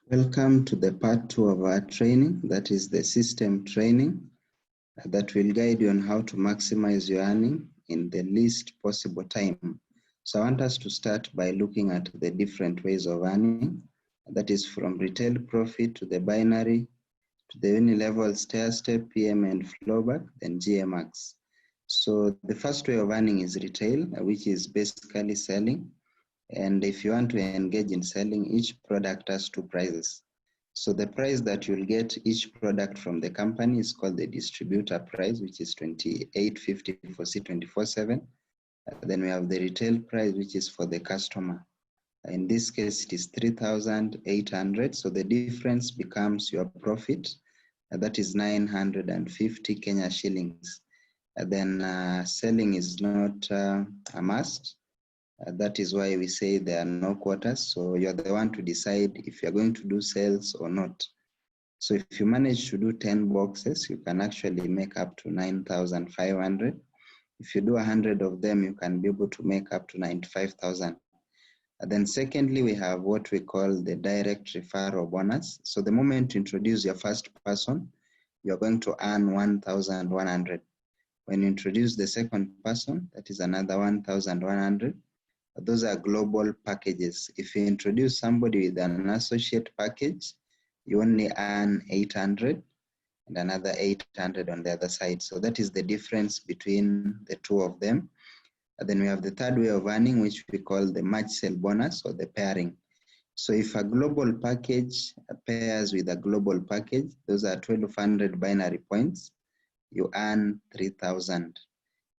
Welcome to the part 2 of our training, that is the system training that will guide you on how to maximize your earning in the least possible time. So I want us to start by looking at the different ways of earning, that is from retail profit to the binary, to the unilevel stair-step, PM and flowback, then GMX. So the first way of earning is retail, which is basically selling. And if you want to engage in selling, each product has two prices. So the price that you'll get each product from the company is called the distributor price, which is $28.50 for C24/7. Then we have the retail price, which is for the customer. In this case, it is 3,800. So the difference becomes your profit. That is 950 Kenya shillings. Then selling is not a must. That is why we say there are no quotas. So you're the one to decide if you're going to do sales or not. So if you manage to do 10 boxes, you can actually make up to 9,500. If you do 100 of them, you can be able to make up to 95,000. Then secondly, we have what we call the direct referral bonus. So the moment you introduce your first person, you're going to earn 1,100. When you introduce the second person, that is another 1,100. Those are global packages. If you introduce somebody with an associate package, you only earn 800 and another 800 on the other side. So that is the difference between the two of them. And then we have the third way of earning, which we call the match sale bonus or the pairing. So if a global package pairs with a global package, those are 1,200 binary points, you earn 3,000.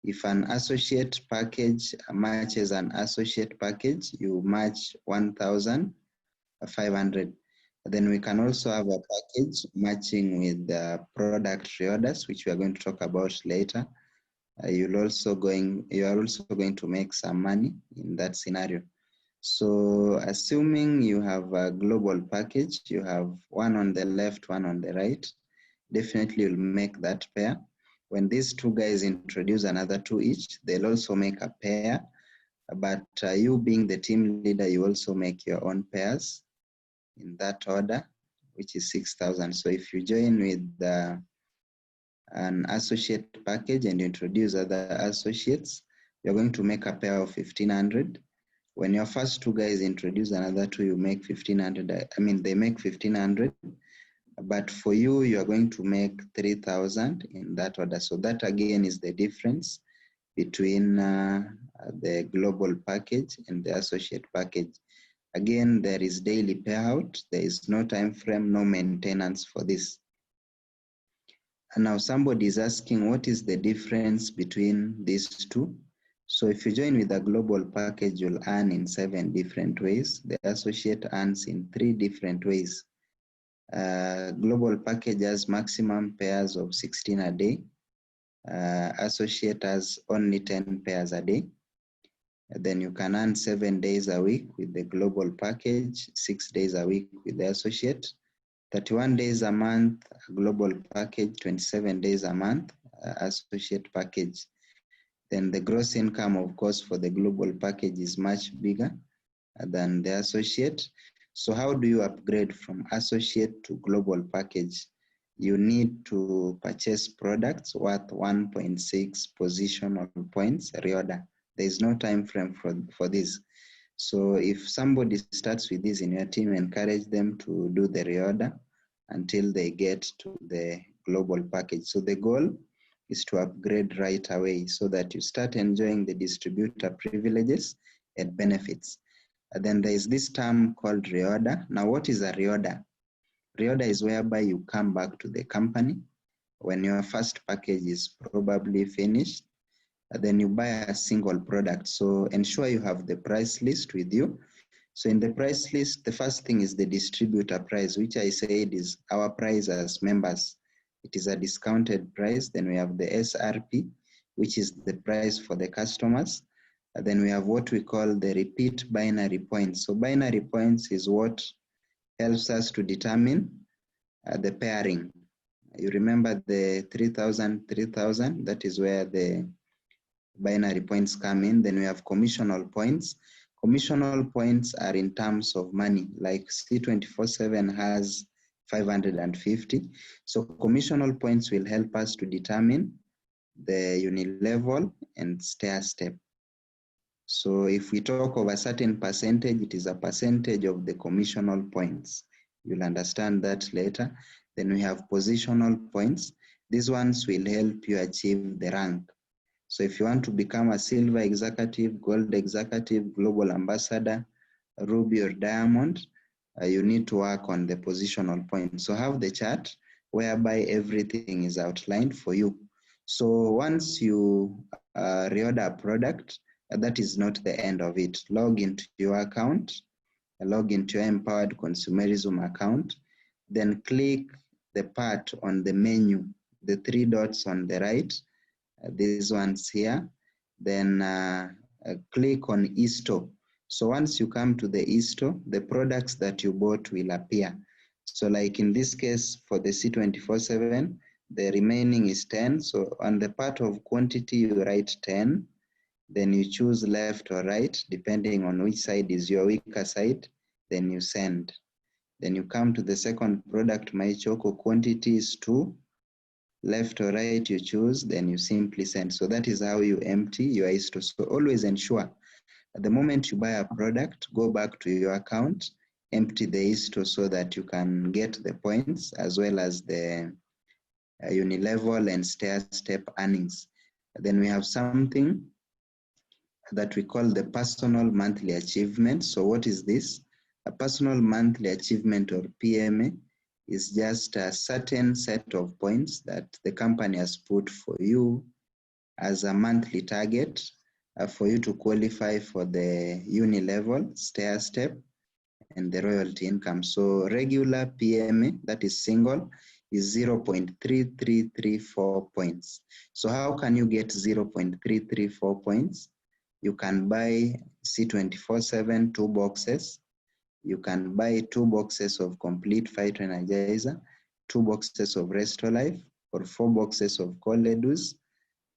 If an associate package matches an associate package, you match 1,500. Then we can also have a package matching with the product reorders, which we are going to talk about later. You are also going to make some money in that scenario. So assuming you have a global package, you have one on the left, one on the right, definitely you'll make that pair. When these two guys introduce another two each, they'll also make a pair. But you being the team leader, you also make your own pairs in that order, which is 6,000. So if you join with an associate package and introduce other associates, you're going to make a pair of 1,500. When your first two guys introduce another two, you make 1,500. They make 1,500. But for you, you are going to make 3,000 in that order. So that again is the difference between the global package and the associate package. Again, there is daily payout. There is no time frame, no maintenance for this. And now somebody is asking, what is the difference between these two? So if you join with a global package, you'll earn in 7 different ways. The associate earns in 3 different ways. Global package has maximum pairs of 16 a day. Associate has only 10 pairs a day. Then you can earn 7 days a week with the global package, 6 days a week with the associate, 31 days a month, global package, 27 days a month, associate package. Then the gross income, of course, for the global package is much bigger than the associate. So how do you upgrade from associate to global package? You need to purchase products worth 1.6 positional points reorder. There is no time frame for this. So if somebody starts with this in your team, encourage them to do the reorder until they get to the global package. So the goal is to upgrade right away so that you start enjoying the distributor privileges and benefits. And then there is this term called reorder. Now, what is a reorder? Reorder is whereby you come back to the company when your first package is probably finished, and then you buy a single product. So ensure you have the price list with you. So in the price list, the first thing is the distributor price, which I said is our price as members. It is a discounted price. Then we have the SRP, which is the price for the customers. And then we have what we call the repeat binary points. So binary points is what helps us to determine the pairing. You remember the 3,000, 3,000, that is where the binary points come in. Then we have commissional points. Commissional points are in terms of money, like C24/7 has 550. So commissional points will help us to determine the unilevel and stair step. So if we talk of a certain percentage, it is a percentage of the commissional points. You'll understand that later. Then we have positional points. These ones will help you achieve the rank. So if you want to become a silver executive, gold executive, global ambassador, ruby or diamond, you need to work on the positional points. So have the chart whereby everything is outlined for you. So once you reorder a product, that is not the end of it. Log into your account, log into your Empowered Consumerism account, then click the part on the menu, the 3 dots on the right, these ones here, then click on eStore. So once you come to the eStore, the products that you bought will appear. So like in this case, for the C24/7, the remaining is 10. So on the part of quantity, you write 10. Then you choose left or right, depending on which side is your weaker side. Then you send. Then you come to the second product, My Choco, quantity is 2. Left or right, you choose, then you simply send. So that is how you empty your eStore. So always ensure at the moment you buy a product, go back to your account, empty the eStore so that you can get the points as well as the unilevel and stair step earnings. Then we have something that we call the personal monthly achievement. So what is this? A personal monthly achievement, or PMA, is just a certain set of points that the company has put for you as a monthly target for you to qualify for the unilevel, stair step, and the royalty income. So regular PMA, that is single, is 0.3334 points. So how can you get 0.334 points? You can buy C24/7 2 boxes. You can buy 2 boxes of complete Phyto Energizer, 2 boxes of Resto Life, or 4 boxes of Coledus,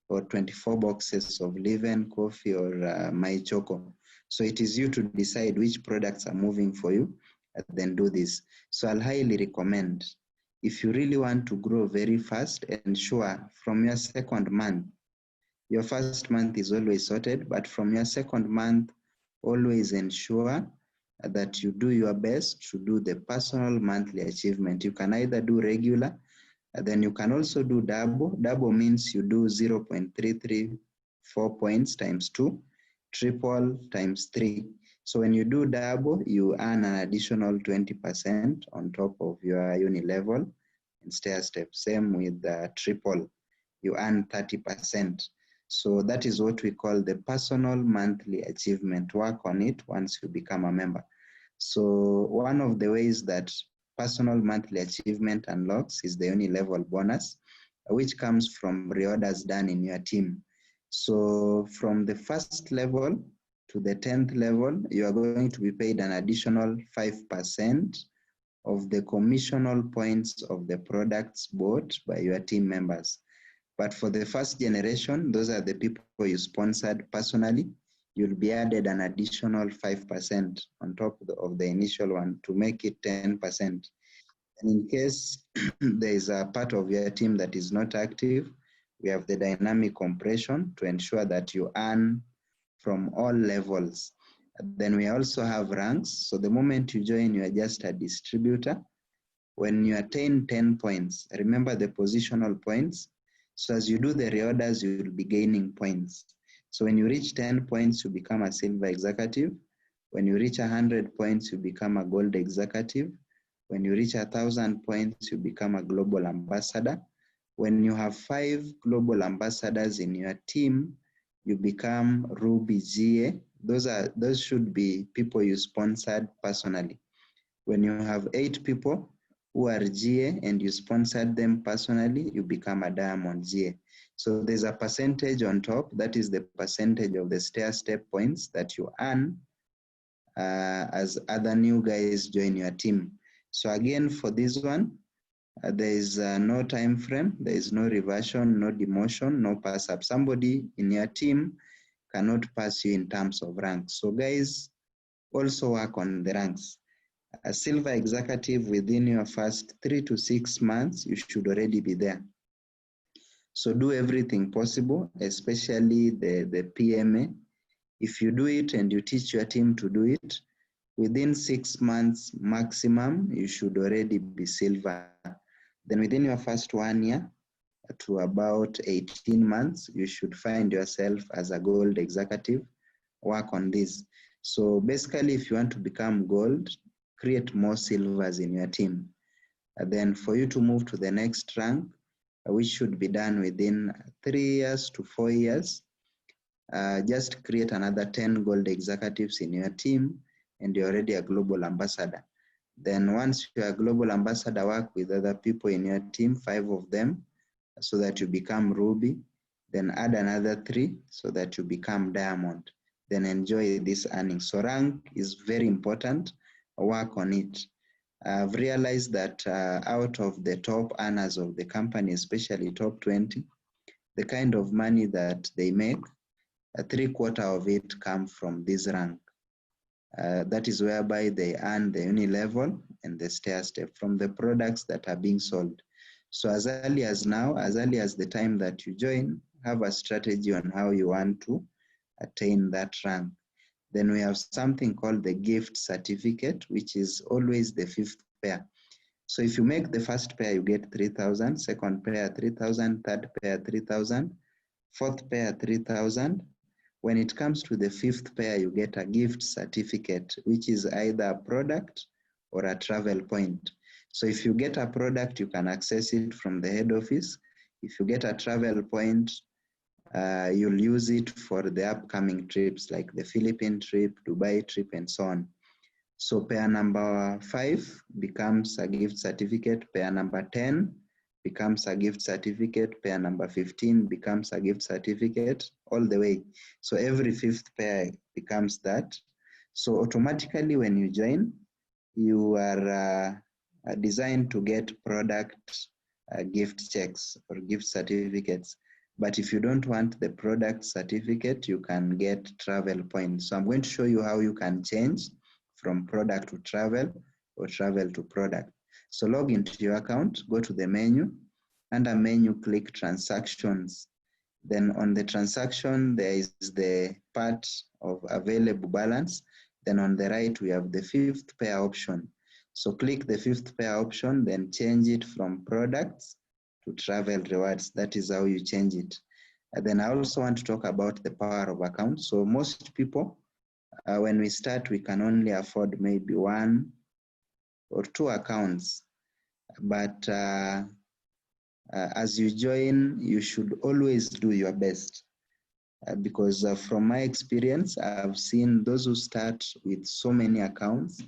or 24 boxes of Live Coffee or My Choco. So it is you to decide which products are moving for you, and then do this. So I'll highly recommend, if you really want to grow very fast, ensure from your second month, your first month is always sorted, but from your second month, always ensure that you do your best to do the personal monthly achievement. You can either do regular, then you can also do double. Double means you do 0.334 points times 2, triple times 3. So when you do double, you earn an additional 20% on top of your unilevel and stair step. Same with the triple, you earn 30%. So that is what we call the personal monthly achievement. Work on it once you become a member. So one of the ways that personal monthly achievement unlocks is the unilevel bonus, which comes from reorders done in your team. So from the first level to the 10th level, you are going to be paid an additional 5% of the commissional points of the products bought by your team members. But for the first generation, those are the people you sponsored personally, you'll be added an additional 5% on top of the initial one to make it 10%. And in case there is a part of your team that is not active, we have the dynamic compression to ensure that you earn from all levels. Then we also have ranks. So the moment you join, you are just a distributor. When you attain 10 points, remember the positional points. So as you do the reorders, you will be gaining points. So when you reach 10 points, you become a silver executive. When you reach 100 points, you become a gold executive. When you reach 1,000 points, you become a global ambassador. When you have 5 global ambassadors in your team, you become Ruby GA. Those should be people you sponsored personally. When you have 8 people who are GA and you sponsored them personally, you become a diamond GA. So there's a percentage on top. That is the percentage of the stair step points that you earn as other new guys join your team. So again, for this one, there is no time frame, there is no reversion, no demotion, no pass up. Somebody in your team cannot pass you in terms of rank. So guys, also work on the ranks. A silver executive, within your first 3 to 6 months, you should already be there. So do everything possible, especially the PMA. If you do it and you teach your team to do it, within 6 months maximum, you should already be silver. Then within your first 1 year to about 18 months, you should find yourself as a gold executive. Work on this. So basically, if you want to become gold, create more silvers in your team. And then for you to move to the next rank, which should be done within 3 years to 4 years, just create another 10 gold executives in your team, and you're already a global ambassador. Then once you're a global ambassador, work with other people in your team, 5 of them, so that you become ruby. Then add another 3 so that you become diamond. Then enjoy this earning. So rank is very important. Work on it. I've realized that out of the top earners of the company, especially top 20, the kind of money that they make, 3/4 of it come from this rank. That is whereby they earn the uni level and the stair step from the products that are being sold. So as early as now, as early as the time that you join, have a strategy on how you want to attain that rank. Then we have something called the gift certificate, which is always the 5th pair. So if you make the first pair, you get 3,000, second pair 3,000, third pair 3,000, fourth pair 3,000. When it comes to the 5th pair, you get a gift certificate, which is either a product or a travel point. So if you get a product, you can access it from the head office. If you get a travel point, you'll use it for the upcoming trips, like the Philippine trip, Dubai trip, and so on. So pair number 5 becomes a gift certificate. Pair number 10 becomes a gift certificate. Pair number 15 becomes a gift certificate, all the way. So every 5th pair becomes that. So automatically when you join, you are designed to get product gift checks or gift certificates. But if you don't want the product certificate, you can get travel points. So I'm going to show you how you can change from product to travel or travel to product. So log into your account, go to the menu. Under menu, click transactions. Then on the transaction, there is the part of available balance. Then on the right, we have the 5th pair option. So click the 5th pair option, then change it from products to travel rewards. That is how you change it. And then I also want to talk about the power of account. So most people, when we start, we can only afford maybe 1 or 2 accounts. But as you join, you should always do your best. Because from my experience, I've seen those who start with so many accounts,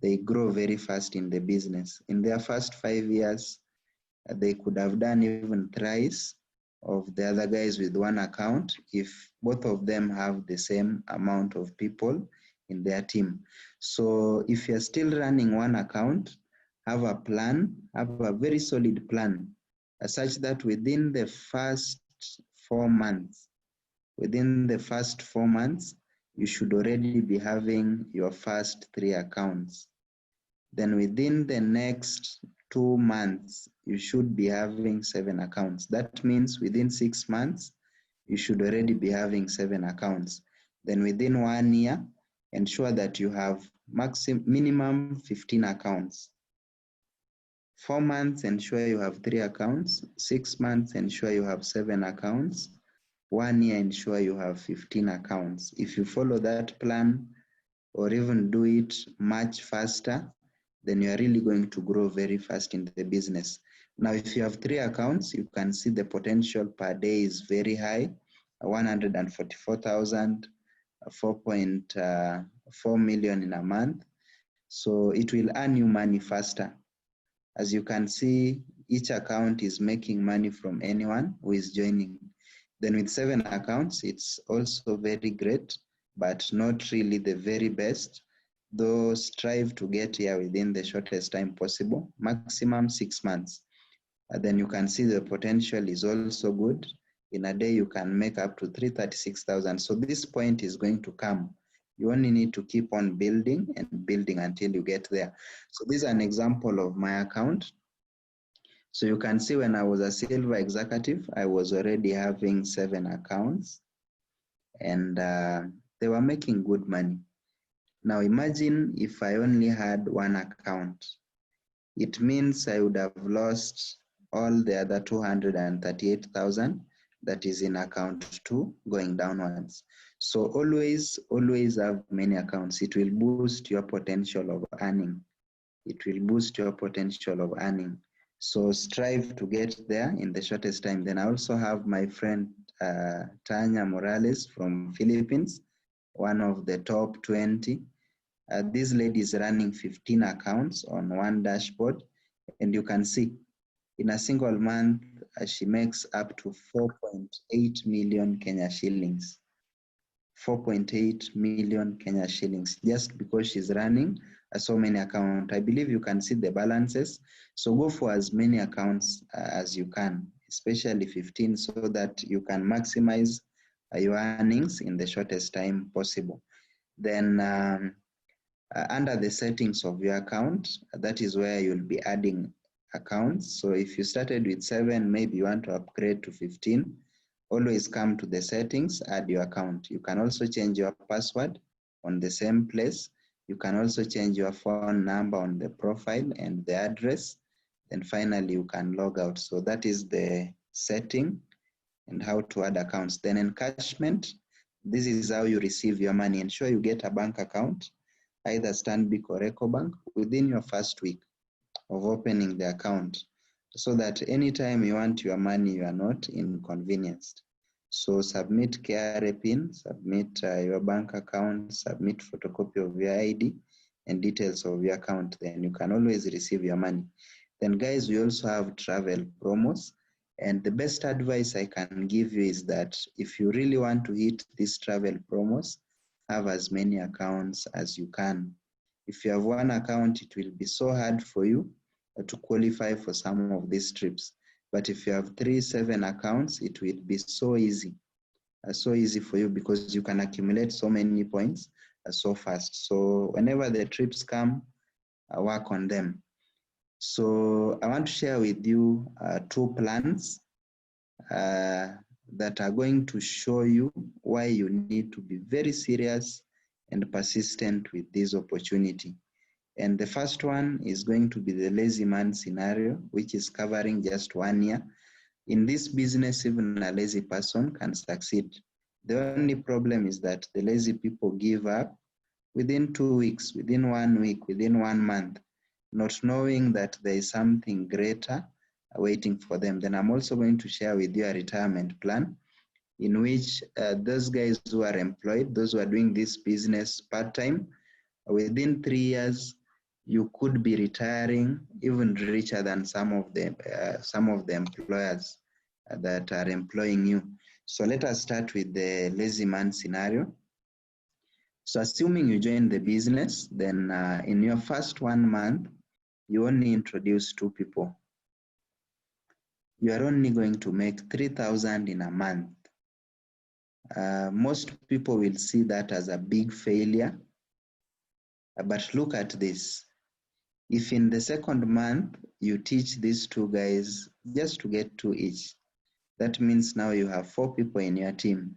they grow very fast in the business. In their first 5 years, they could have done even thrice of the other guys with 1 account if both of them have the same amount of people in their team. So if you're still running 1 account, have a plan, have a very solid plan, such that within the first 4 months, you should already be having your first 3 accounts. Then within the next 2 months, you should be having 7 accounts. That means within 6 months, you should already be having 7 accounts. Then within 1 year, ensure that you have minimum 15 accounts. 4 months, ensure you have 3 accounts. 6 months, ensure you have 7 accounts. 1 year, ensure you have 15 accounts. If you follow that plan or even do it much faster, then you are really going to grow very fast in the business. Now, if you have 3 accounts, you can see the potential per day is very high, 144,000, 4.4 million in a month. So it will earn you money faster. As you can see, each account is making money from anyone who is joining. Then with 7 accounts, it's also very great, but not really the very best. Though strive to get here within the shortest time possible, maximum 6 months. Then you can see the potential is also good. In a day, you can make up to 336,000. So this point is going to come You only need to keep on building and building until you get there. So this is an example of my account. So you can see when I was a silver executive, I was already having 7 accounts, and they were making good money. Now imagine if I only had 1 account. It means I would have lost all the other 238,000 that is in account 2 going downwards. So always have many accounts. It will boost your potential of earning. It will boost your potential of earning. So strive to get there in the shortest time. Then I also have my friend Tanya Morales from Philippines, one of the top 20. This lady is running 15 accounts on one dashboard, and you can see in a single month, she makes up to 4.8 million Kenya shillings. 4.8 million Kenya shillings just because she's running so many accounts. I believe you can see the balances. So go for as many accounts as you can, especially 15, so that you can maximize your earnings in the shortest time possible. Then under the settings of your account, that is where you'll be adding accounts. So if you started with 7, maybe you want to upgrade to 15, always come to the settings, add your account. You can also change your password on the same place. You can also change your phone number on the profile and the address. Then finally, you can log out. So that is the setting and how to add accounts. Then encashment, this is how you receive your money. Ensure you get a bank account, either Stanbic or EcoBank, within your first week of opening the account, so that anytime you want your money, you are not inconvenienced. So submit KRA PIN, submit your bank account, submit photocopy of your ID and details of your account. Then you can always receive your money. Then guys, we also have travel promos. And the best advice I can give you is that if you really want to hit these travel promos, have as many accounts as you can. If you have 1 account, it will be so hard for you to qualify for some of these trips. But if you have 3, 7 accounts, it will be so easy for you, because you can accumulate so many points so fast. So whenever the trips come, work on them. So I want to share with you 2 plans that are going to show you why you need to be very serious and persistent with this opportunity. And the first one is going to be the lazy man scenario, which is covering just 1 year. In this business, even a lazy person can succeed. The only problem is that the lazy people give up within 2 weeks, within 1 week, within 1 month, not knowing that there is something greater waiting for them. Then I'm also going to share with you a retirement plan in which those guys who are employed, those who are doing this business part-time, within 3 years, you could be retiring even richer than some of the employers that are employing you. So let us start with the lazy man scenario. So assuming you join the business, then in your first 1 month, you only introduce 2 people. You are only going to make 3,000 in a month. Most people will see that as a big failure. But look at this. If in the second month, you teach these 2 guys just to get 2 each, that means now you have 4 people in your team.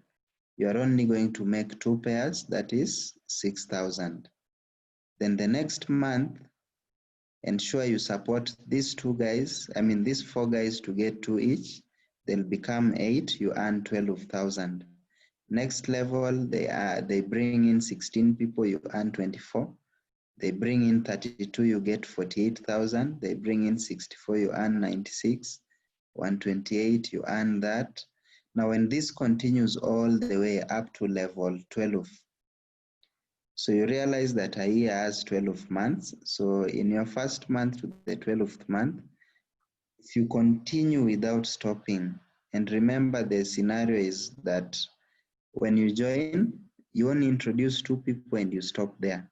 You are only going to make 2 pairs, that is 6,000. Then the next month, ensure you support these 4 guys to get 2 each. They'll become 8, you earn 12,000. Next level, they bring in 16 people, you earn 24. They bring in 32, you get 48,000. They bring in 64, you earn 96. 128, you earn that. Now, when this continues all the way up to level 12, so you realize that a year has 12 months. So in your first month to the 12th month, if you continue without stopping, and remember the scenario is that when you join, you only introduce 2 people and you stop there.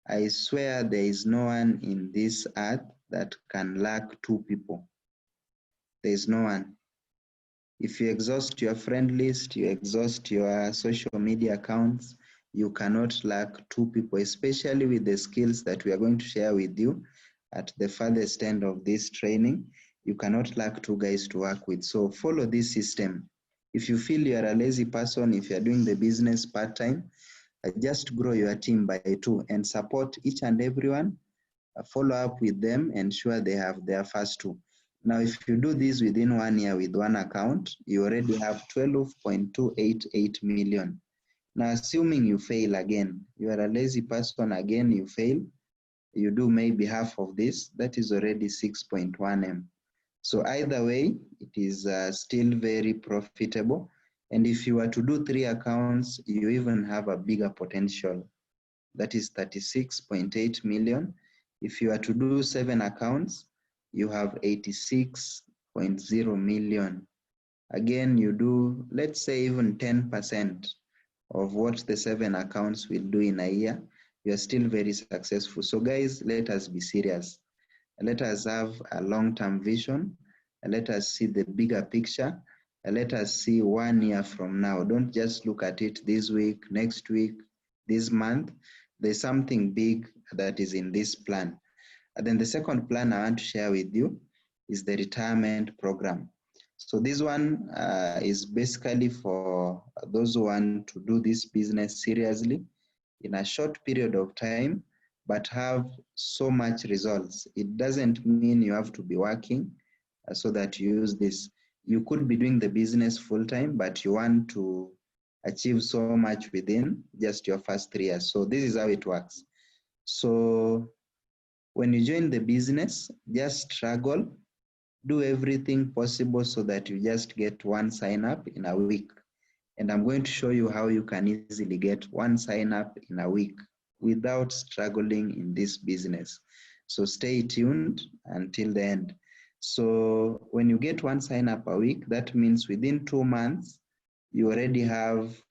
I swear there is no one in this earth that can lack 2 people. There is no one. If you exhaust your friend list, you exhaust your social media accounts, you cannot lack 2 people, especially with the skills that we are going to share with you at the furthest end of this training. You cannot lack 2 guys to work with. So follow this system. If you feel you are a lazy person, if you are doing the business part-time, just grow your team by 2 and support each and everyone. Follow up with them, ensure they have their first 2. Now, if you do this within 1 year with 1 account, you already have 12.288 million. Now, assuming you fail again, you are a lazy person again, you fail, you do maybe half of this, that is already 6.1 M. So either way, it is still very profitable. And if you were to do 3 accounts, you even have a bigger potential. That is 36.8 million. If you are to do 7 accounts, you have 86.0 million. Again, you do, let's say, even 10% of what the 7 accounts will do in a year, you are still very successful. So guys, let us be serious. Let us have a long-term vision. Let us see the bigger picture. Let us see 1 year from now. Don't just look at it this week, next week, this month. There's something big that is in this plan. And then the second plan I want to share with you is the retirement program. So this one is basically for those who want to do this business seriously in a short period of time, but have so much results. It doesn't mean you have to be working so that you use this. You could be doing the business full time, but you want to achieve so much within just your first 3 years. So this is how it works. So when you join the business, just struggle, do everything possible so that you just get 1 sign up in a week. And I'm going to show you how you can easily get 1 sign up in a week without struggling in this business. So stay tuned until the end. So when you get 1 sign up a week, that means within 2 months, you already have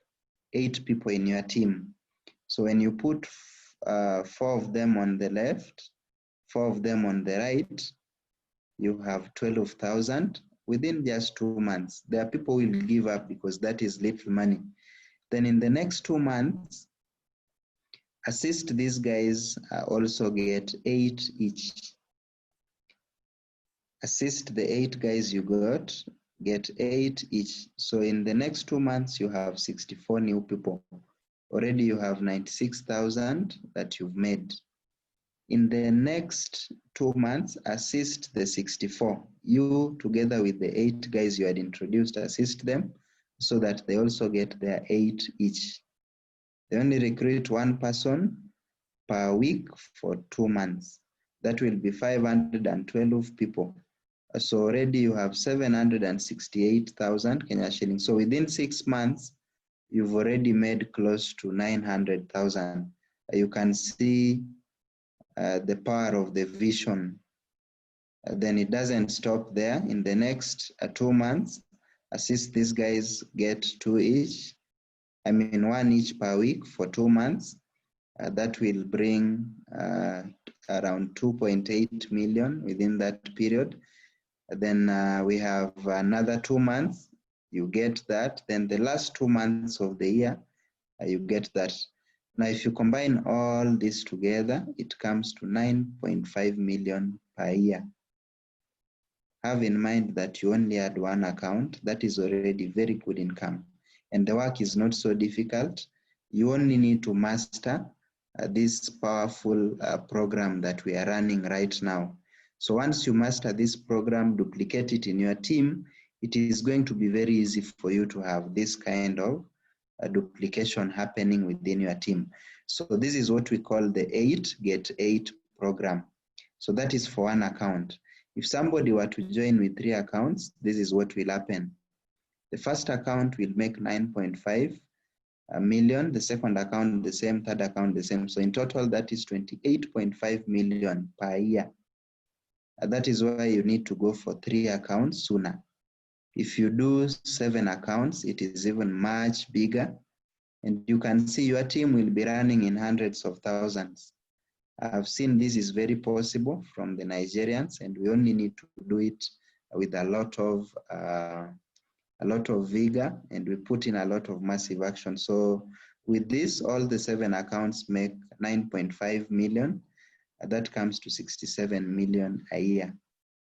8 people in your team. So when you put 4 of them on the left, 4 of them on the right, you have 12,000 within just 2 months. There are people who will give up because that is little money. Then in the next 2 months, assist these guys also get 8 each. Assist the 8 guys you got, get 8 each. So in the next 2 months, you have 64 new people. Already you have 96,000 that you've made. In the next 2 months, assist the 64. You, together with the 8 guys you had introduced, assist them so that they also get their 8 each. They only recruit 1 person per week for 2 months. That will be 512 people. So already you have 768,000 Kenya shillings. So within 6 months, you've already made close to 900,000. You can see the power of the vision. Then it doesn't stop there. In the next 2 months, assist these guys get 2 each. 1 each per week for 2 months. That will bring around 2.8 million within that period. Then we have another 2 months, you get that. Then the last 2 months of the year, you get that. Now, if you combine all this together, it comes to 9.5 million per year. Have in mind that you only had 1 account. That is already very good income. And the work is not so difficult. You only need to master this powerful program that we are running right now. So once you master this program, duplicate it in your team, it is going to be very easy for you to have this kind of duplication happening within your team. So this is what we call the 8 get 8 program. So that is for 1 account. If somebody were to join with 3 accounts, this is what will happen. The first account will make 9.5 million, the second account the same, third account the same. So in total, that is 28.5 million per year. That is why you need to go for 3 accounts sooner. If you do 7 accounts, it is even much bigger. And you can see your team will be running in hundreds of thousands. I've seen this is very possible from the Nigerians, and we only need to do it with a lot of vigor, and we put in a lot of massive action. So With this, all the 7 accounts make 9.5 million. That comes to 67 million a year.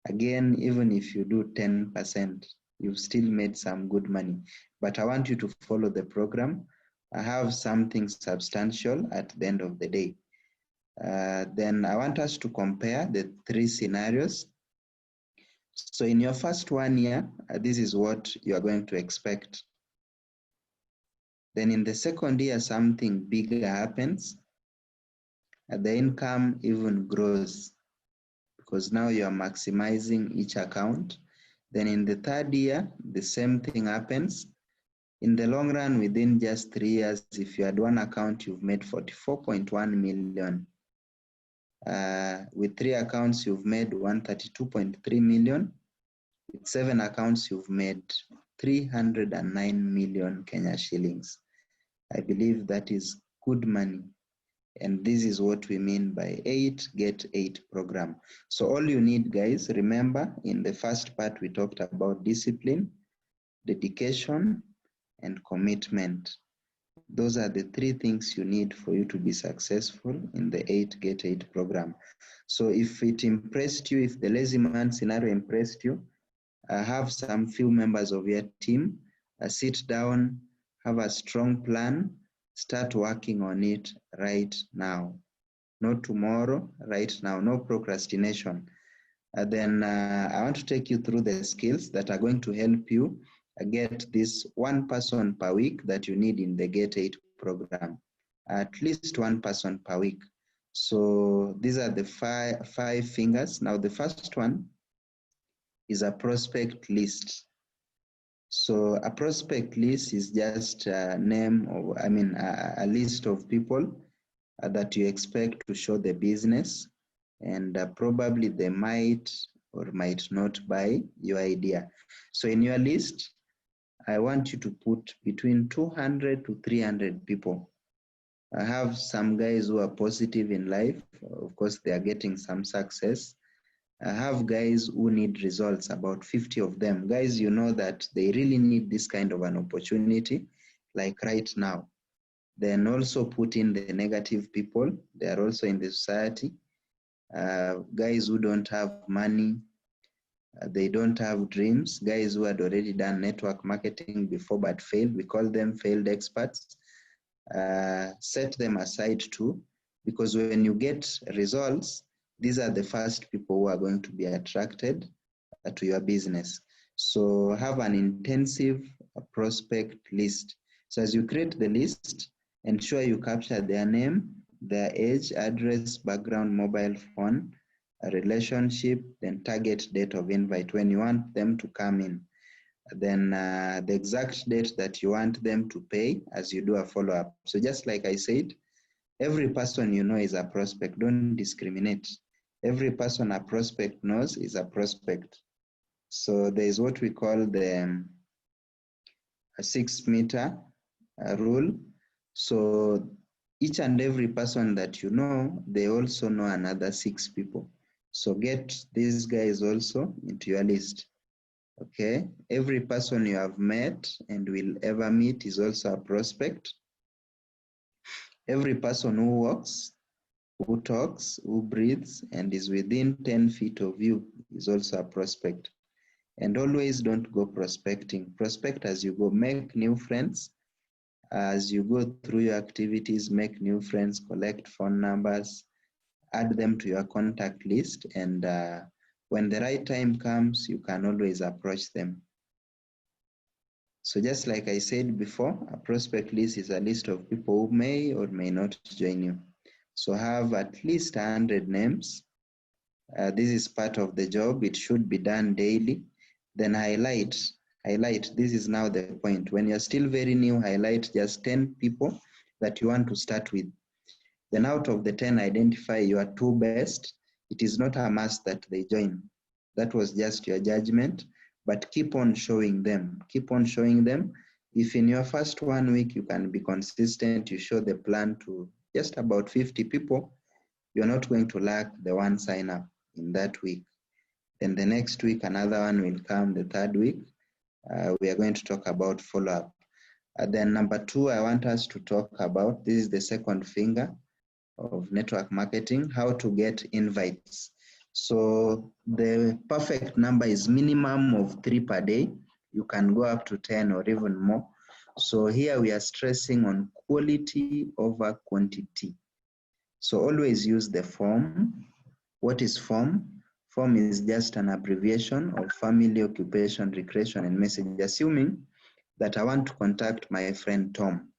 Again, even if you do 10%, you've still made some good money. But I want you to follow the program. I have something substantial at the end of the day. Then I want us to compare the 3 scenarios. So in your first 1 year, this is what you are going to expect. Then in the second year, something bigger happens. The income even grows because now you are maximizing each account. Then in the third year, the same thing happens. In the long run, within just 3 years, if you had 1 account, you've made 44.1 million. With 3 accounts, you've made 132.3 million. With 7 accounts, you've made 309 million Kenya shillings. I believe that is good money. And this is what we mean by 8 Get 8 program. So all you need, guys, remember in the first part, we talked about discipline, dedication, and commitment. Those are the 3 things you need for you to be successful in the 8 Get 8 program. So if it impressed you, if the lazy man scenario impressed you, have some few members of your team, sit down, have a strong plan, start working on it right now. Not tomorrow, right now, no procrastination. Then I want to take you through the skills that are going to help you get this 1 person per week that you need in the Get 8 program. At least 1 person per week. So these are the 5 fingers. Now the first one is a prospect list. So a prospect list is just a name, or a list of people that you expect to show the business, and probably they might or might not buy your idea. So in your list, I want you to put between 200 to 300 people. I have some guys who are positive in life. Of course, they are getting some success. I have guys who need results, about 50 of them. Guys, you know that they really need this kind of an opportunity, like right now. Then also put in the negative people. They are also in the society. Guys who don't have money, they don't have dreams. Guys who had already done network marketing before but failed. We call them failed experts. Set them aside too, because when you get results, these are the first people who are going to be attracted to your business. So have an intensive prospect list. So as you create the list, ensure you capture their name, their age, address, background, mobile phone, a relationship, then target date of invite when you want them to come in. Then the exact date that you want them to pay as you do a follow-up. So just like I said, every person you know is a prospect. Don't discriminate. Every person a prospect knows is a prospect. So there is what we call the 6-meter rule. So each and every person that you know, they also know another 6 people. So get these guys also into your list. Okay, every person you have met and will ever meet is also a prospect. Every person who walks, who talks, who breathes, and is within 10 feet of you is also a prospect. And always don't go prospecting. Prospect as you go, make new friends. As you go through your activities, make new friends, collect phone numbers, add them to your contact list, and when the right time comes, you can always approach them. So just like I said before, a prospect list is a list of people who may or may not join you. So have at least 100 names. This is part of the job. It should be done daily. Then highlight. This is now the point. When you're still very new, highlight just 10 people that you want to start with. Then out of the 10, identify your 2 best. It is not a must that they join. That was just your judgment, but keep on showing them. Keep on showing them. If in your first 1 week you can be consistent, you show the plan to just about 50 people, you're not going to lack the 1 sign up in that week. Then the next week, another one will come. The third week, we are going to talk about follow-up. Then number 2, I want us to talk about, this is the second finger of network marketing, how to get invites. So the perfect number is minimum of 3 per day. You can go up to 10 or even more. So here we are stressing on quality over quantity. So always use the form. What is form? Form is just an abbreviation of family, occupation, recreation, and message, assuming that I want to contact my friend Tom.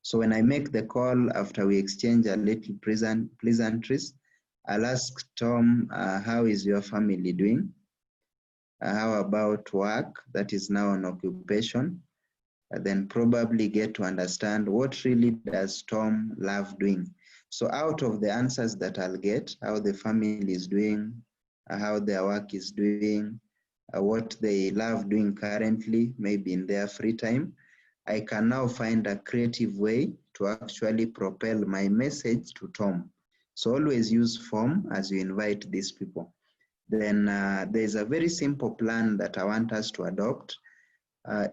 So when I make the call, after we exchange a little pleasantries, I'll ask Tom, how is your family doing? How about work? That is now an occupation. Then probably get to understand what really does Tom love doing. So out of the answers that I'll get, how the family is doing, how their work is doing, what they love doing currently, maybe in their free time, I can now find a creative way to actually propel my message to Tom. So always use form as you invite these people. Then there's a very simple plan that I want us to adopt.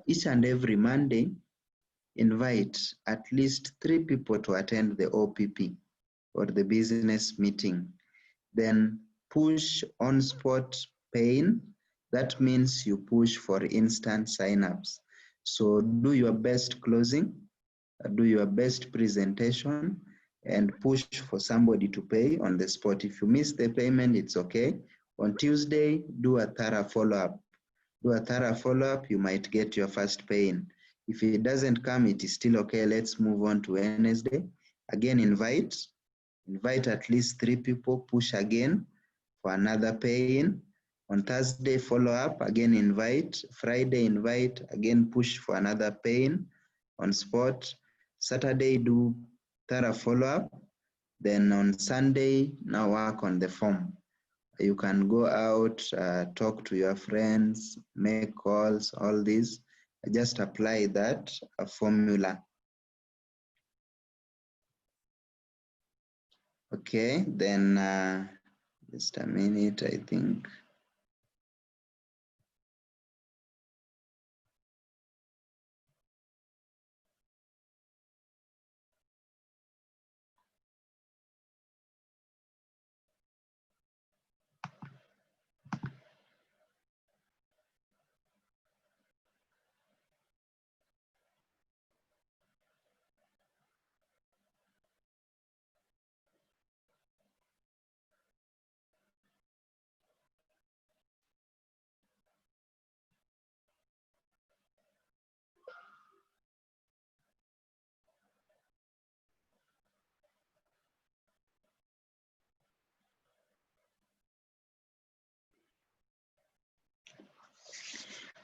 Each and every Monday, invite at least 3 people to attend the OPP or the business meeting. Then push on-spot paying. That means you push for instant signups. So do your best closing, do your best presentation, and push for somebody to pay on the spot. If you miss the payment, it's okay. On Tuesday, do a thorough follow-up. Do a thorough follow-up, you might get your first pay-in. If it doesn't come, it is still okay. Let's move on to Wednesday. Again, invite at least 3 people, push again for another pay-in. On Thursday, follow up, again invite. Friday, invite, again push for another pay-in on spot. Saturday, do thorough follow-up. Then on Sunday, now work on the form. You can go out, talk to your friends, make calls, all these. Just apply that formula. Okay, then just a minute, I think.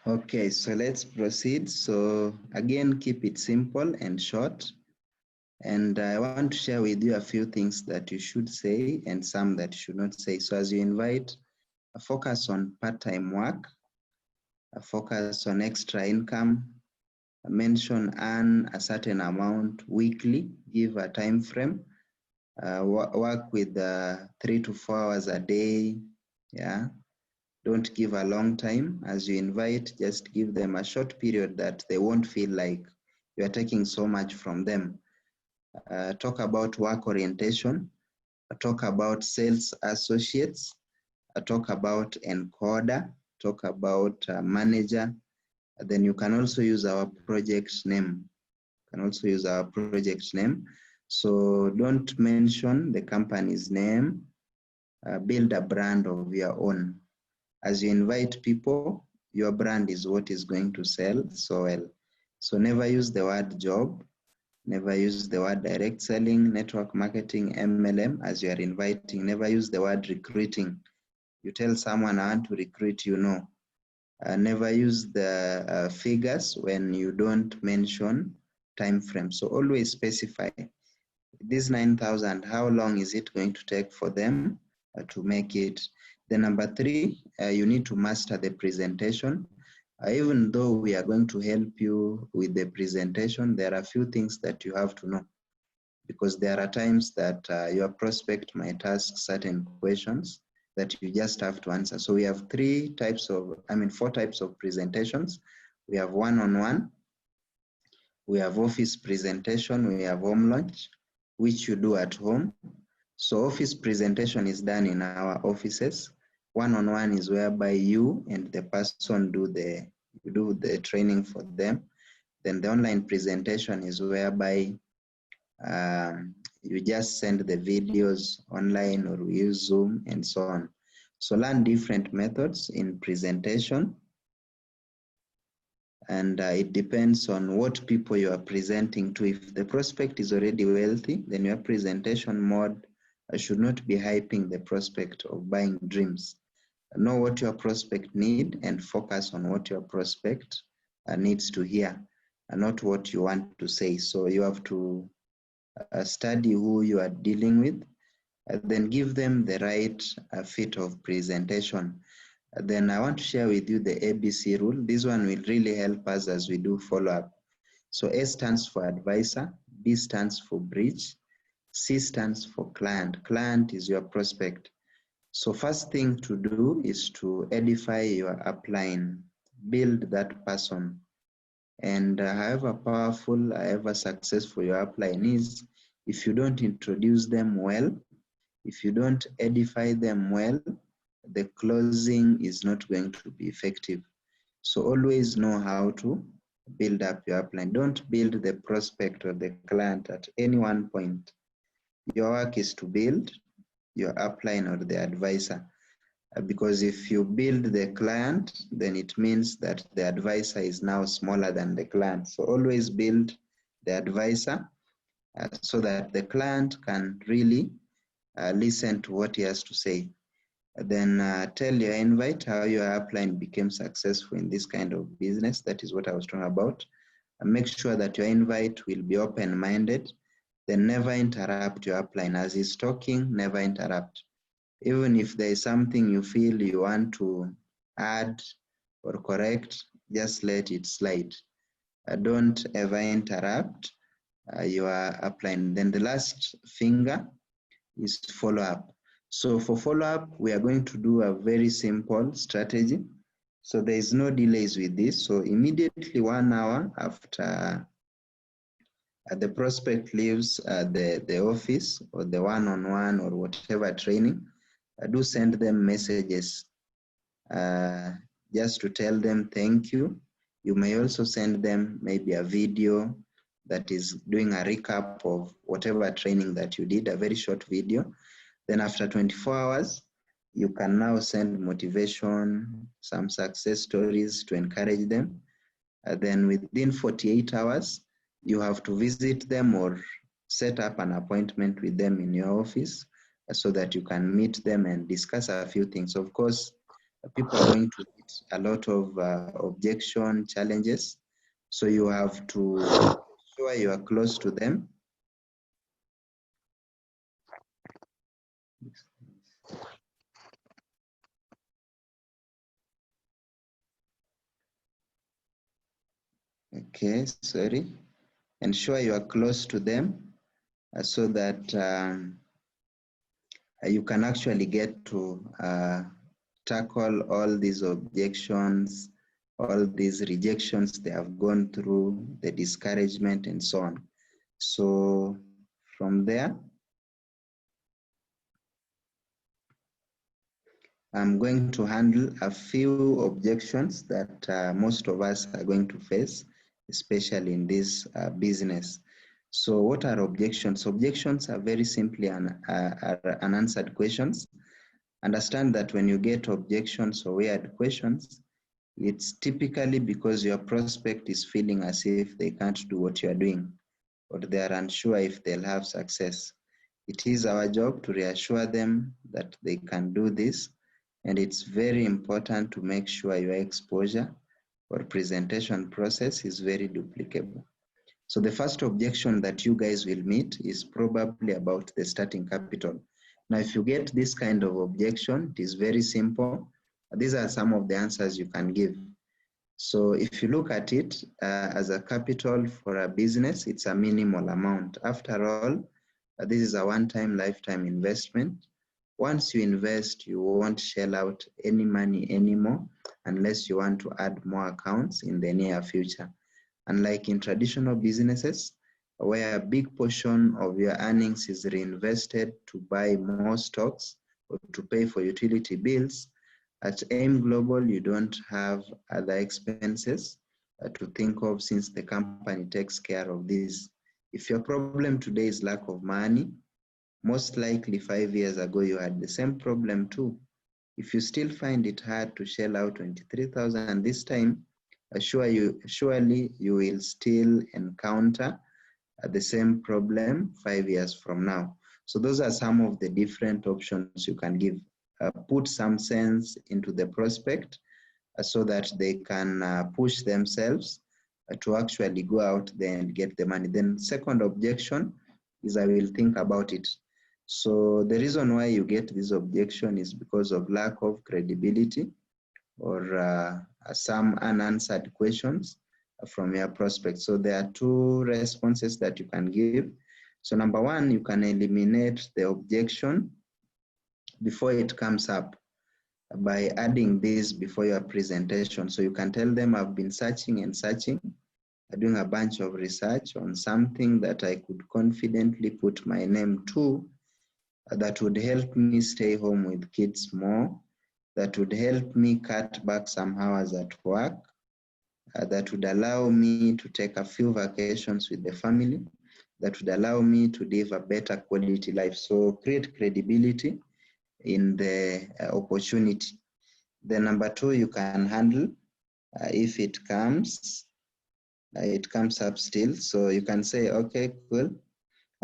Okay, so let's proceed. So again, keep it simple and short. And I want to share with you a few things that you should say and some that you should not say. So as you invite, focus on part-time work, focus on extra income, mention earn a certain amount weekly, give a time frame, work with 3 to 4 hours a day, yeah. Don't give a long time. As you invite, just give them a short period that they won't feel like you are taking so much from them. Talk about work orientation, talk about sales associates, talk about encoder, talk about manager. Then you can also use our project name. So don't mention the company's name. Build a brand of your own. As you invite people, your brand is what is going to sell so well. So never use the word job, never use the word direct selling, network marketing, MLM as you are inviting. Never use the word recruiting. You tell someone I want to recruit, you know. Never use the figures when you don't mention time frame. So always specify this 9,000, how long is it going to take for them to make it? Then number 3, you need to master the presentation. Even though we are going to help you with the presentation, there are a few things that you have to know, because there are times that your prospect might ask certain questions that you just have to answer. So we have 4 types of presentations. We have one-on-one, We have office presentation, we have home launch, which you do at home. So office presentation is done in our offices. One-on-one is whereby you and the person do the training for them. Then the online presentation is whereby you just send the videos online, or we use Zoom and so on. So learn different methods in presentation, and it depends on what people you are presenting to. If the prospect is already wealthy, then your presentation mode should not be hyping the prospect of buying dreams. Know what your prospect need and focus on what your prospect needs to hear, and not what you want to say. So you have to study who you are dealing with, then give them the right fit of presentation. Then I want to share with you the ABC rule. This one will really help us as we do follow-up. So A stands for advisor, B stands for bridge, C stands for client. Client is your prospect. So first thing to do is to edify your upline, build that person. And however powerful, however successful your upline is, if you don't introduce them well, if you don't edify them well, the closing is not going to be effective. So always know how to build up your upline. Don't build the prospect or the client at any one point. Your work is to build your upline or the advisor. Because if you build the client, then it means that the advisor is now smaller than the client. So always build the advisor so that the client can really listen to what he has to say. Then tell your invite how your upline became successful in this kind of business. That is what I was talking about. And make sure that your invite will be open-minded. Then never interrupt your upline. As he's talking, never interrupt. Even if there is something you feel you want to add or correct, just let it slide. Don't ever interrupt your upline. Then the last finger is follow-up. So for follow-up, we are going to do a very simple strategy. So there is no delays with this. So immediately 1 hour after the prospect leaves the office or the one-on-one or whatever training, do send them messages just to tell them thank you. You may also send them maybe a video that is doing a recap of whatever training that you did, a very short video. Then after 24 hours, you can now send motivation, some success stories to encourage them. Then within 48 hours, you have to visit them or set up an appointment with them in your office so that you can meet them and discuss a few things. Of course, people are going to meet a lot of objection challenges. So you have to ensure you are close to them. Okay, sorry. Ensure you are close to them so that you can actually get to tackle all these objections, all these rejections they have gone through, the discouragement and so on. So from there, I'm going to handle a few objections that most of us are going to face, especially in this business. So what are objections? Objections are very simply unanswered questions. Understand that when you get objections or weird questions, it's typically because your prospect is feeling as if they can't do what you're doing, or they are unsure if they'll have success. It is our job to reassure them that they can do this, and it's very important to make sure your exposure or presentation process is very duplicable. So the first objection that you guys will meet is probably about the starting capital. Now, if you get this kind of objection, it is very simple. These are some of the answers you can give. So if you look at it as a capital for a business, it's a minimal amount. After all, this is a one-time lifetime investment. Once you invest, you won't shell out any money anymore unless you want to add more accounts in the near future. Unlike in traditional businesses, where a big portion of your earnings is reinvested to buy more stocks or to pay for utility bills, at AIM Global, you don't have other expenses to think of, since the company takes care of this. If your problem today is lack of money, most likely 5 years ago you had the same problem too. If you still find it hard to shell out 23,000 this time, surely you will still encounter the same problem 5 years from now. So those are some of the different options you can give. Put some sense into the prospect so that they can push themselves to actually go out there and get the money. Then second objection is I will think about it. So the reason why you get this objection is because of lack of credibility or some unanswered questions from your prospect. So there are two responses that you can give. So number one, you can eliminate the objection before it comes up by adding this before your presentation. So you can tell them, I've been searching and searching, doing a bunch of research on something that I could confidently put my name to, that would help me stay home with kids more, that would help me cut back some hours at work, that would allow me to take a few vacations with the family, that would allow me to live a better quality life. So create credibility in the opportunity. Then number two, you can handle if it comes up still. So you can say, okay, cool.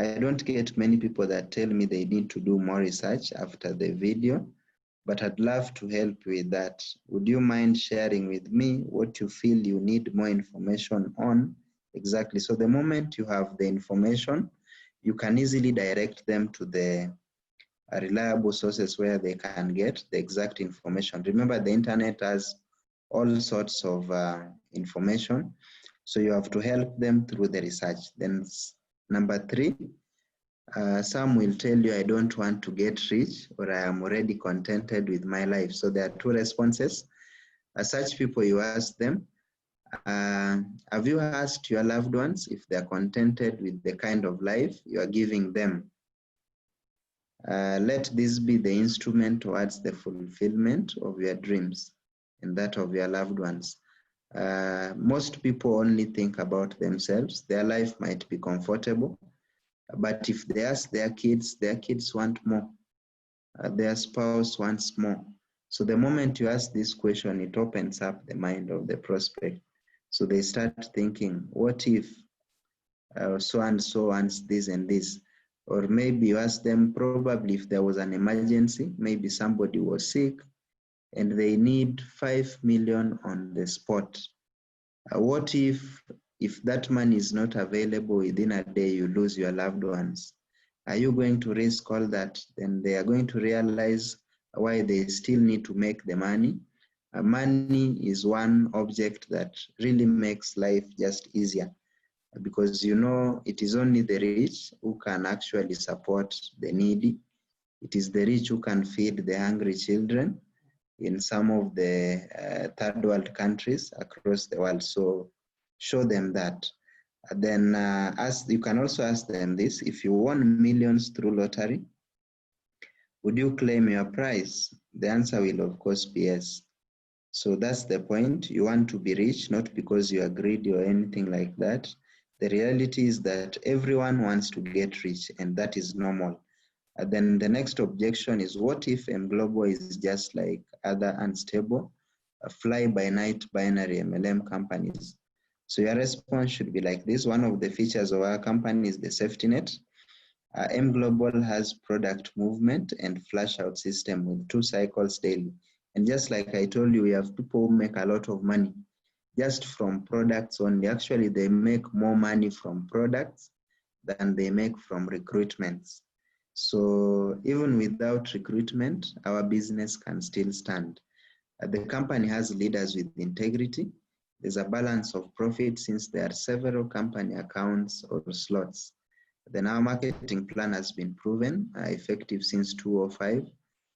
I don't get many people that tell me they need to do more research after the video, but I'd love to help with that. Would you mind sharing with me what you feel you need more information on exactly? So the moment you have the information, you can easily direct them to the reliable sources where they can get the exact information. Remember, the internet has all sorts of information, so you have to help them through the research. Then number three, some will tell you, I don't want to get rich, or I am already contented with my life. So there are two responses. Such people, you ask them, have you asked your loved ones if they're contented with the kind of life you are giving them? Let this be the instrument towards the fulfillment of your dreams and that of your loved ones. Most people only think about themselves. Their life might be comfortable, but if they ask their kids want more. Their spouse wants more. So the moment you ask this question, it opens up the mind of the prospect. So they start thinking, what if so and so wants this and this? Or maybe you ask them, probably if there was an emergency, maybe somebody was sick and they need 5 million on the spot. What if that money is not available within a day, you lose your loved ones? Are you going to risk all that? Then they are going to realize why they still need to make the money. Money is one object that really makes life just easier, because you know it is only the rich who can actually support the needy. It is the rich who can feed the hungry children in some of the third world countries across the world. So show them that. Then you can also ask them this: if you won millions through lottery, would you claim your prize? The answer will of course be yes. So that's the point. You want to be rich, not because you are greedy or anything like that. The reality is that everyone wants to get rich, and that is normal. Then the next objection is, what if M Global is just like other unstable, fly-by-night binary MLM companies? So your response should be like this: one of the features of our company is the safety net. M Global has product movement and flash out system with 2 cycles daily. And just like I told you, we have people who make a lot of money just from products only. Actually, they make more money from products than they make from recruitments. So even without recruitment, our business can still stand. The company has leaders with integrity. There's a balance of profit since there are several company accounts or slots. Then our marketing plan has been proven effective since 2005.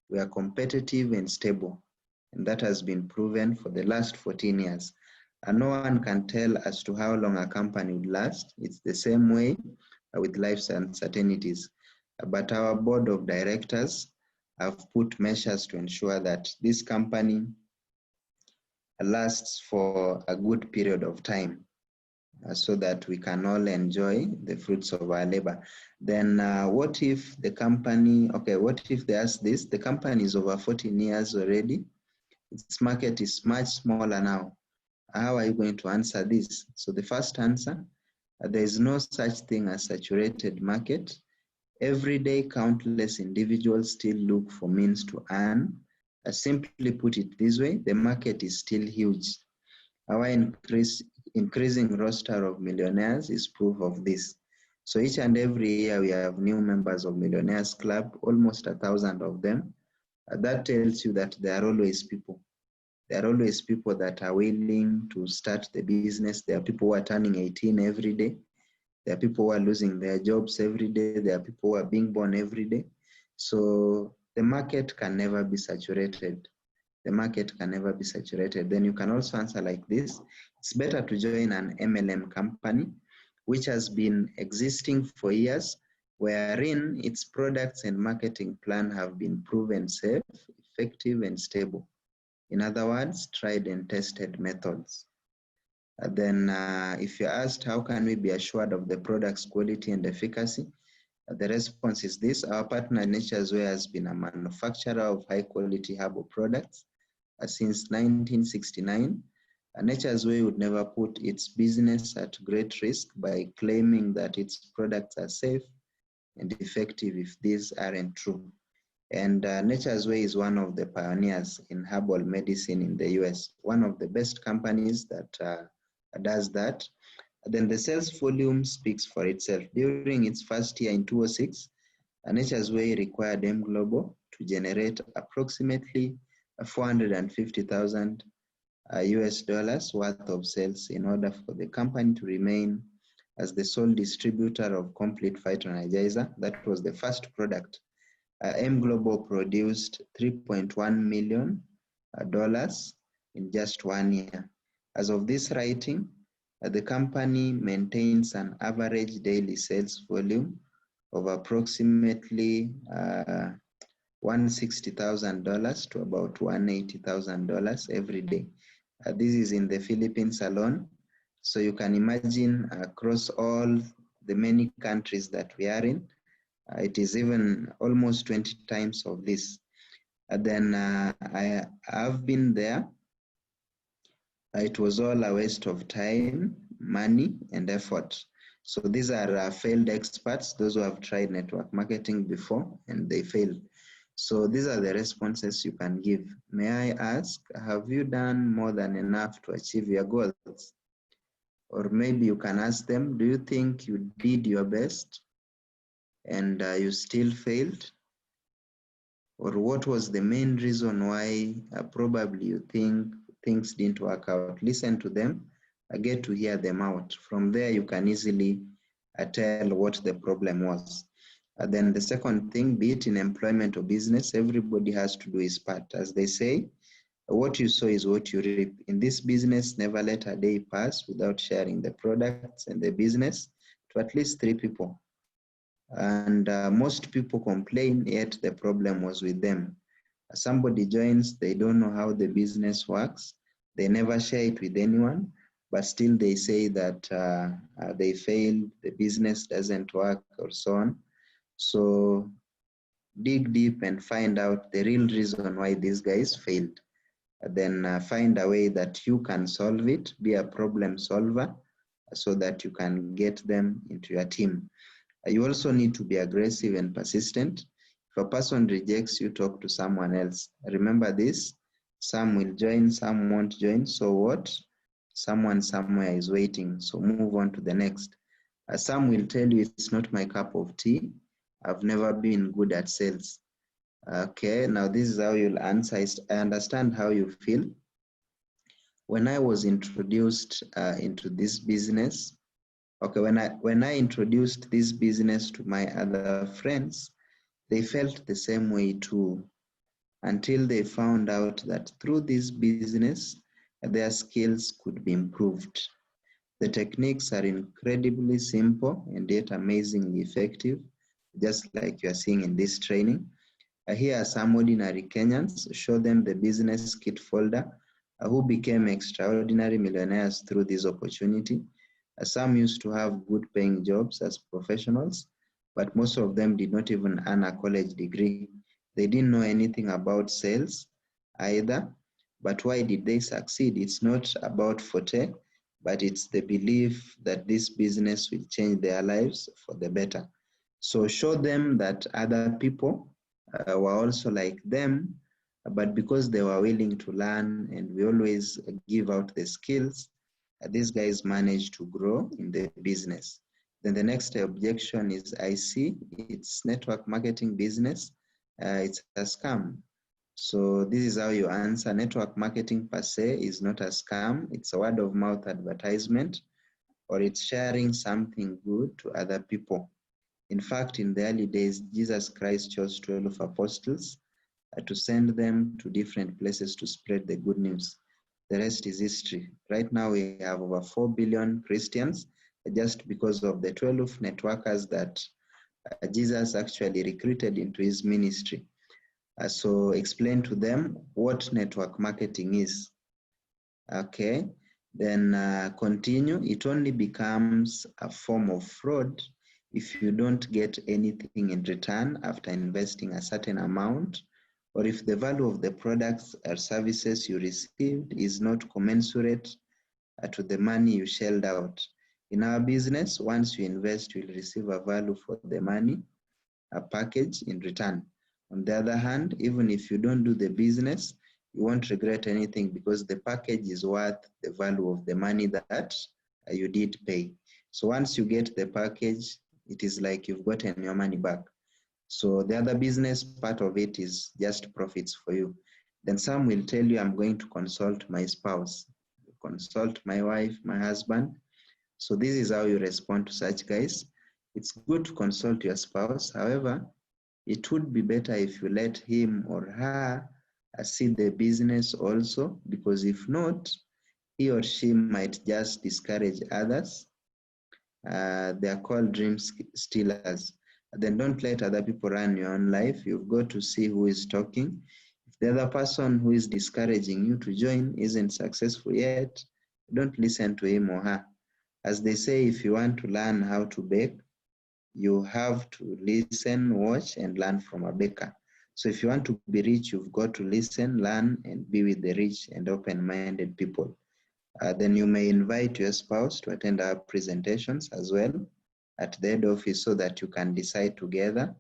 We are competitive and stable, and that has been proven for the last 14 years. No one can tell as to how long a company would last. It's the same way with life's uncertainties. But our board of directors have put measures to ensure that this company lasts for a good period of time, so that we can all enjoy the fruits of our labor. Then what if the company, what if they ask this, the company is over 14 years already, its market is much smaller now. How are you going to answer this? So the first answer, there is no such thing as saturated market. Every day, countless individuals still look for means to earn. Simply put it this way, the market is still huge. Our increasing roster of millionaires is proof of this. So each and every year we have new members of Millionaires Club, almost 1,000 of them. That tells you that there are always people. There are always people that are willing to start the business. There are people who are turning 18 every day. There are people who are losing their jobs every day. There are people who are being born every day. So the market can never be saturated. The market can never be saturated. Then you can also answer like this. It's better to join an MLM company, which has been existing for years, wherein its products and marketing plan have been proven safe, effective, and stable. In other words, tried and tested methods. Then if you're asked, how can we be assured of the product's quality and efficacy? The response is this. Our partner Nature's Way has been a manufacturer of high quality herbal products since 1969. Nature's Way would never put its business at great risk by claiming that its products are safe and effective if these aren't true. And Nature's Way is one of the pioneers in herbal medicine in the US, one of the best companies that does that. Then the sales volume speaks for itself. During its first year in 2006, Nature's Way required M Global to generate approximately 450,000 US dollars worth of sales in order for the company to remain as the sole distributor of complete phytoenergizer. That was the first product. M Global produced $3.1 million in just 1 year. As of this writing, the company maintains an average daily sales volume of approximately $160,000 to about $180,000 every day. This is in the Philippines alone. So you can imagine across all the many countries that we are in, it is even almost 20 times of this. Then I have been there. It was all a waste of time, money, and effort. So these are failed experts, those who have tried network marketing before and they failed. So these are the responses you can give. May I ask, have you done more than enough to achieve your goals? Or maybe you can ask them, do you think you did your best and you still failed? Or what was the main reason why probably you think things didn't work out? Listen to them, get to hear them out. From there, you can easily tell what the problem was. Then the second thing, be it in employment or business, everybody has to do his part. As they say, what you sow is what you reap. In this business, never let a day pass without sharing the products and the business to at least 3 people. And most people complain, yet the problem was with them. Somebody joins, they don't know how the business works. They never share it with anyone, but still they say that they failed, the business doesn't work, or so on. So dig deep and find out the real reason why these guys failed. Then find a way that you can solve it, be a problem solver, so that you can get them into your team. You also need to be aggressive and persistent. If a person rejects you, talk to someone else. Remember this, some will join, some won't join. So what? Someone somewhere is waiting. So move on to the next. Some will tell you it's not my cup of tea. I've never been good at sales. Okay, now this is how you'll answer. I understand how you feel. When I was introduced into this business, when I introduced this business to my other friends, they felt the same way too, until they found out that through this business, their skills could be improved. The techniques are incredibly simple and yet amazingly effective, just like you are seeing in this training. Here are some ordinary Kenyans. Show them the business kit folder who became extraordinary millionaires through this opportunity. Some used to have good paying jobs as professionals, but most of them did not even earn a college degree. They didn't know anything about sales either. But why did they succeed? It's not about forte, but it's the belief that this business will change their lives for the better. So show them that other people were also like them, but because they were willing to learn and we always give out the skills, these guys managed to grow in the business. Then the next objection is, I see it's network marketing business. It's a scam. So this is how you answer. Network marketing per se is not a scam. It's a word of mouth advertisement, or it's sharing something good to other people. In fact, in the early days, Jesus Christ chose 12 apostles to send them to different places to spread the good news. The rest is history. Right now, we have over 4 billion Christians just because of the 12 networkers that Jesus actually recruited into his ministry. So explain to them what network marketing is. Okay, then continue. It only becomes a form of fraud if you don't get anything in return after investing a certain amount, or if the value of the products or services you received is not commensurate to the money you shelled out. In our business, once you invest, you will receive a value for the money, a package in return. On the other hand, even if you don't do the business, you won't regret anything because the package is worth the value of the money that you did pay. So once you get the package, it is like you've gotten your money back. So the other business part of it is just profits for you. Then some will tell you, I'm going to consult my spouse, consult my wife, my husband. So this is how you respond to such guys. It's good to consult your spouse. However, it would be better if you let him or her see the business also, because if not, he or she might just discourage others. They are called dream stealers. Then don't let other people run your own life. You've got to see who is talking. If the other person who is discouraging you to join isn't successful yet, don't listen to him or her. As they say, if you want to learn how to bake, you have to listen, watch, and learn from a baker. So if you want to be rich, you've got to listen, learn, and be with the rich and open-minded people. Then you may invite your spouse to attend our presentations as well at the head office so that you can decide together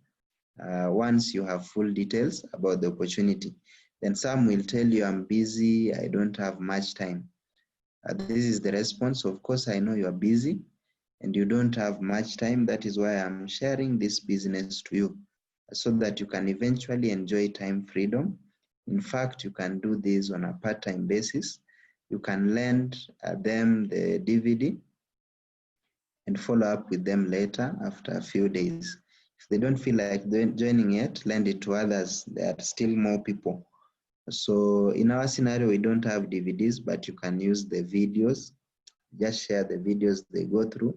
once you have full details about the opportunity. Then some will tell you, I'm busy, I don't have much time. This is the response. Of course, I know you are busy and you don't have much time. That is why I'm sharing this business to you so that you can eventually enjoy time freedom. In fact, you can do this on a part-time basis. You can lend them the DVD and follow up with them later after a few days. If they don't feel like joining yet, lend it to others. There are still more people. So in our scenario, we don't have DVDs, but you can use the videos. Just share the videos they go through,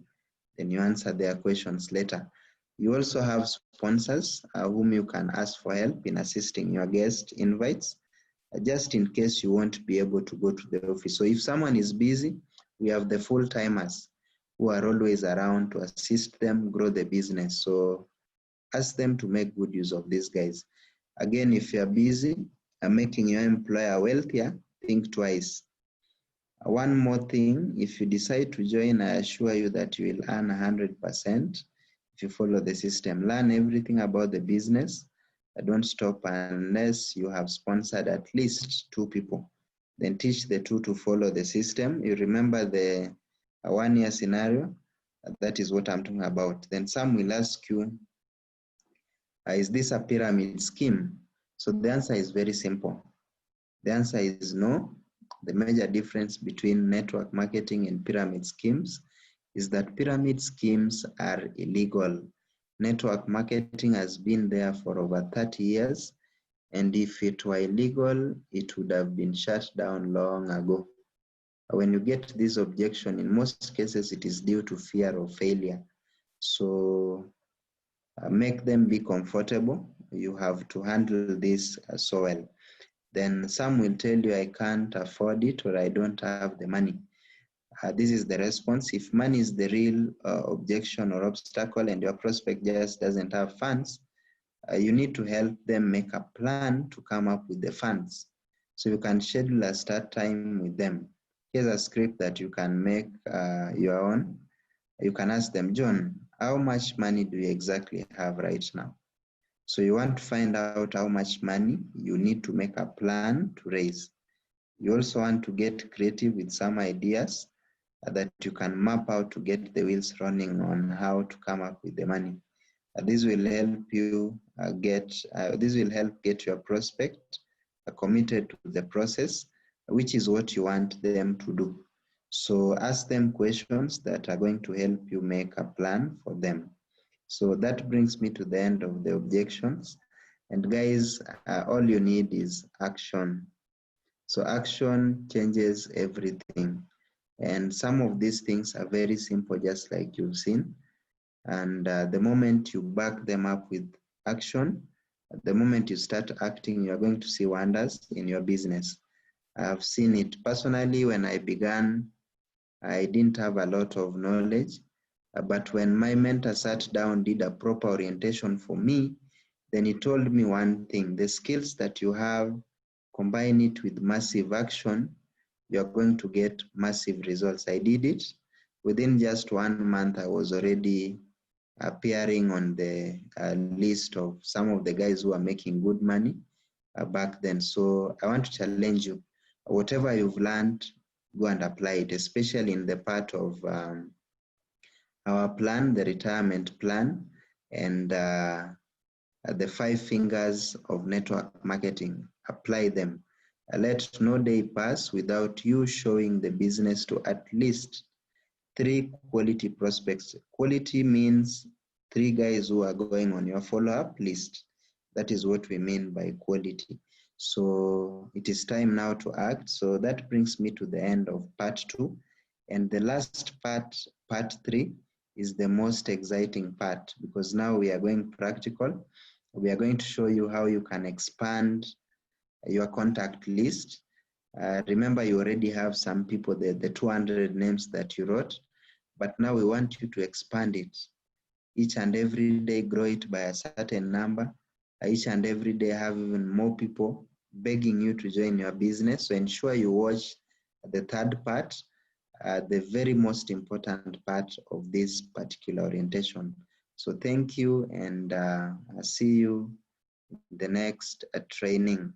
then you answer their questions later. You also have sponsors whom you can ask for help in assisting your guest invites, just in case you won't be able to go to the office. So if someone is busy, we have the full-timers who are always around to assist them grow the business. So ask them to make good use of these guys. Again, if you're busy and making your employer wealthier, think twice. One more thing, if you decide to join, I assure you that you will earn 100% if you follow the system. Learn everything about the business. Don't stop unless you have sponsored at least 2 people. Then teach the 2 to follow the system. You remember the 1-year scenario? That is what I'm talking about. Then some will ask you, is this a pyramid scheme? So the answer is very simple. The answer is no. The major difference between network marketing and pyramid schemes is that pyramid schemes are illegal. Network marketing has been there for over 30 years, and if it were illegal, it would have been shut down long ago. When you get this objection, in most cases, it is due to fear of failure. So make them be comfortable. You have to handle this so well. Then some will tell you, I can't afford it, or I don't have the money. This is the response. If money is the real objection or obstacle and your prospect just doesn't have funds, you need to help them make a plan to come up with the funds. So you can schedule a start time with them. Here's a script that you can make your own. You can ask them, John, how much money do you exactly have right now? So you want to find out how much money you need to make a plan to raise. You also want to get creative with some ideas that you can map out to get the wheels running on how to come up with the money. This will help you get your prospect committed to the process, which is what you want them to do. So ask them questions that are going to help you make a plan for them. So that brings me to the end of the objections. And guys, all you need is action. So action changes everything. And some of these things are very simple, just like you've seen. And the moment you back them up with action, the moment you start acting, you're going to see wonders in your business. I've seen it personally. When I began, I didn't have a lot of knowledge, but when my mentor sat down, did a proper orientation for me, then he told me one thing: the skills that you have, combine it with massive action, you're going to get massive results. I did it. Within just 1 month, I was already appearing on the list of some of the guys who are making good money back then. So I want to challenge you. Whatever you've learned, go and apply it, especially in the part of our plan, the retirement plan, and the 5 fingers of network marketing. Apply them. Let no day pass without you showing the business to at least 3 quality prospects. Quality means 3 guys who are going on your follow-up list. That is what we mean by quality. So it is time now to act. So that brings me to the end of part 2. And the last part, part 3, is the most exciting part, because now we are going practical. We are going to show you how you can expand your contact list. Remember, you already have some people, the 200 names that you wrote, but now we want you to expand it. Each and every day, grow it by a certain number. Each and every day, have even more people begging you to join your business. So ensure you watch the 3rd part, the very most important part of this particular orientation. So thank you, and I'll see you in the next training.